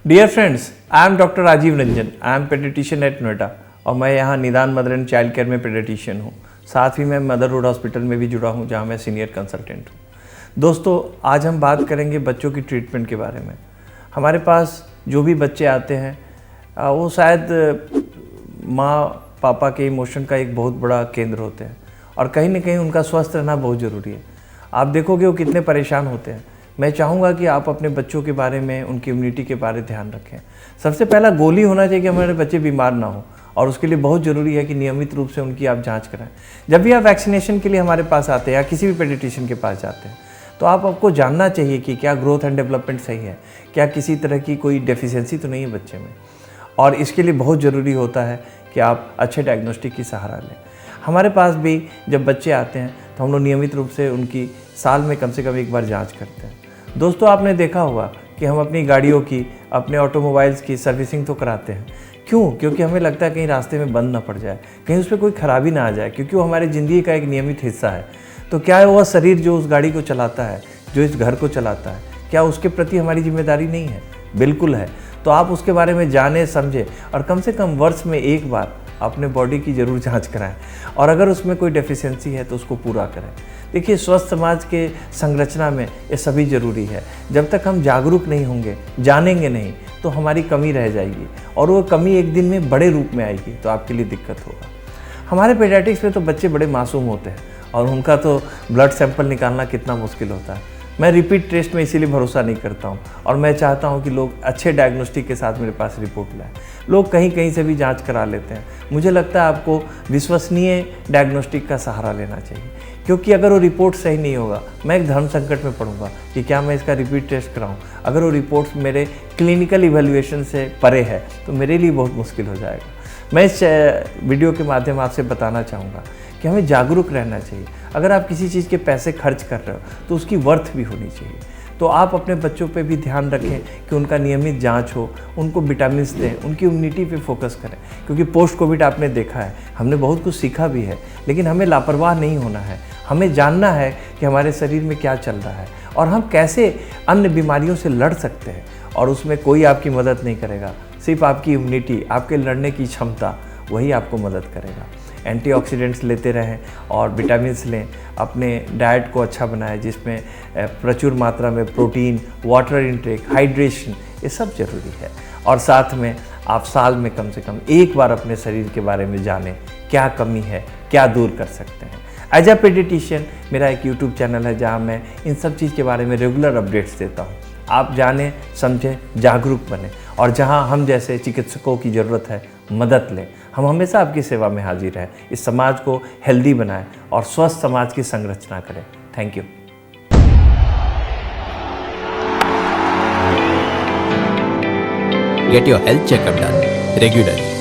Dear friends, I am doctor Rajiv Ranjan. I am paediatrician at Noida और मैं यहाँ Nidan mother and child care में paediatrician हूँ। साथ ही मैं मदरहुड हॉस्पिटल में भी जुड़ा हूँ, जहाँ मैं सीनियर कंसल्टेंट हूँ। दोस्तों, आज हम बात करेंगे बच्चों की ट्रीटमेंट के बारे में। हमारे पास जो भी बच्चे आते हैं वो शायद माँ पापा के इमोशन का एक बहुत बड़ा केंद्र होते हैं और कहीं ना कहीं उनका स्वस्थ रहना बहुत ज़रूरी है। आप देखोगे वो कितने परेशान होते हैं। मैं चाहूँगा कि आप अपने बच्चों के बारे में, उनकी इम्यूनिटी के बारे में ध्यान रखें। सबसे पहला गोल ही होना चाहिए कि हमारे बच्चे बीमार ना हो, और उसके लिए बहुत ज़रूरी है कि नियमित रूप से उनकी आप जांच कराएं। जब भी आप वैक्सीनेशन के लिए हमारे पास आते हैं या किसी भी पेडिट्रिशियन के पास जाते हैं, तो आपको जानना चाहिए कि क्या ग्रोथ एंड डेवलपमेंट सही है, क्या किसी तरह की कोई डेफिशिएंसी तो नहीं है बच्चे में। और इसके लिए बहुत ज़रूरी होता है कि आप अच्छे डायग्नोस्टिक की सहारा लें। हमारे पास भी जब बच्चे आते हैं तो हम लोग नियमित रूप से उनकी साल में कम से कम एक बार जांच करते हैं। दोस्तों, आपने देखा होगा कि हम अपनी गाड़ियों की, अपने ऑटोमोबाइल्स की सर्विसिंग तो कराते हैं। क्यों? क्योंकि हमें लगता है कहीं रास्ते में बंद ना पड़ जाए, कहीं उस पर कोई खराबी ना आ जाए, क्योंकि वो हमारी ज़िंदगी का एक नियमित हिस्सा है। तो क्या है वह शरीर जो उस गाड़ी को चलाता है, जो इस घर को चलाता है, क्या उसके प्रति हमारी जिम्मेदारी नहीं है? बिल्कुल है। तो आप उसके बारे में जाने समझे और कम से कम वर्ष में एक बार अपने बॉडी की ज़रूर जांच कराएं, और अगर उसमें कोई डेफिशिएंसी है तो उसको पूरा करें। देखिए, स्वस्थ समाज के संरचना में ये सभी ज़रूरी है। जब तक हम जागरूक नहीं होंगे, जानेंगे नहीं, तो हमारी कमी रह जाएगी और वो कमी एक दिन में बड़े रूप में आएगी, तो आपके लिए दिक्कत होगा। हमारे पेडियाट्रिक्स में तो बच्चे बड़े मासूम होते हैं और उनका तो ब्लड सैंपल निकालना कितना मुश्किल होता है। मैं रिपीट टेस्ट में इसीलिए भरोसा नहीं करता हूँ और मैं चाहता हूँ कि लोग अच्छे डायग्नोस्टिक के साथ मेरे पास रिपोर्ट लाएं। लोग कहीं कहीं से भी जांच करा लेते हैं। मुझे लगता है आपको विश्वसनीय डायग्नोस्टिक का सहारा लेना चाहिए, क्योंकि अगर वो रिपोर्ट सही नहीं होगा, मैं एक धर्म संकट में पड़ूंगा कि क्या मैं इसका रिपीट टेस्ट कराऊं। अगर वो रिपोर्ट्स मेरे क्लिनिकल इवैल्यूएशन से परे है तो मेरे लिए बहुत मुश्किल हो जाएगा। मैं इस वीडियो के माध्यम आपसे बताना चाहूँगा कि हमें जागरूक रहना चाहिए। अगर आप किसी चीज़ के पैसे खर्च कर रहे हो तो उसकी वर्थ भी होनी चाहिए। तो आप अपने बच्चों पे भी ध्यान रखें कि उनका नियमित जांच हो, उनको विटामिन्स दें, उनकी इम्यूनिटी पे फोकस करें, क्योंकि पोस्ट कोविड आपने देखा है, हमने बहुत कुछ सीखा भी है, लेकिन हमें लापरवाह नहीं होना है। हमें जानना है कि हमारे शरीर में क्या चल रहा है और हम कैसे अन्य बीमारियों से लड़ सकते हैं, और उसमें कोई आपकी मदद नहीं करेगा। सिर्फ आपकी इम्यूनिटी, आपके लड़ने की क्षमता, वही आपको मदद करेगा। एंटीऑक्सीडेंट्स लेते रहें और विटामिन्स लें। अपने डाइट को अच्छा बनाएं, जिसमें प्रचुर मात्रा में प्रोटीन, वाटर इंटेक, हाइड्रेशन, ये सब ज़रूरी है। और साथ में आप साल में कम से कम एक बार अपने शरीर के बारे में जानें, क्या कमी है, क्या दूर कर सकते हैं। एज अ पेडिट्रिशियन मेरा एक यूट्यूब चैनल है जहाँ मैं इन सब चीज़ के बारे में रेगुलर अपडेट्स देता हूँ। आप जानें, समझें, जागरूक बने, और जहाँ हम जैसे चिकित्सकों की ज़रूरत है, मदद लें। हम हमेशा आपकी सेवा में हाजिर हैं। इस समाज को हेल्दी बनाएं और स्वस्थ समाज की संरचना करें। Thank you. Get your health checkup done regularly.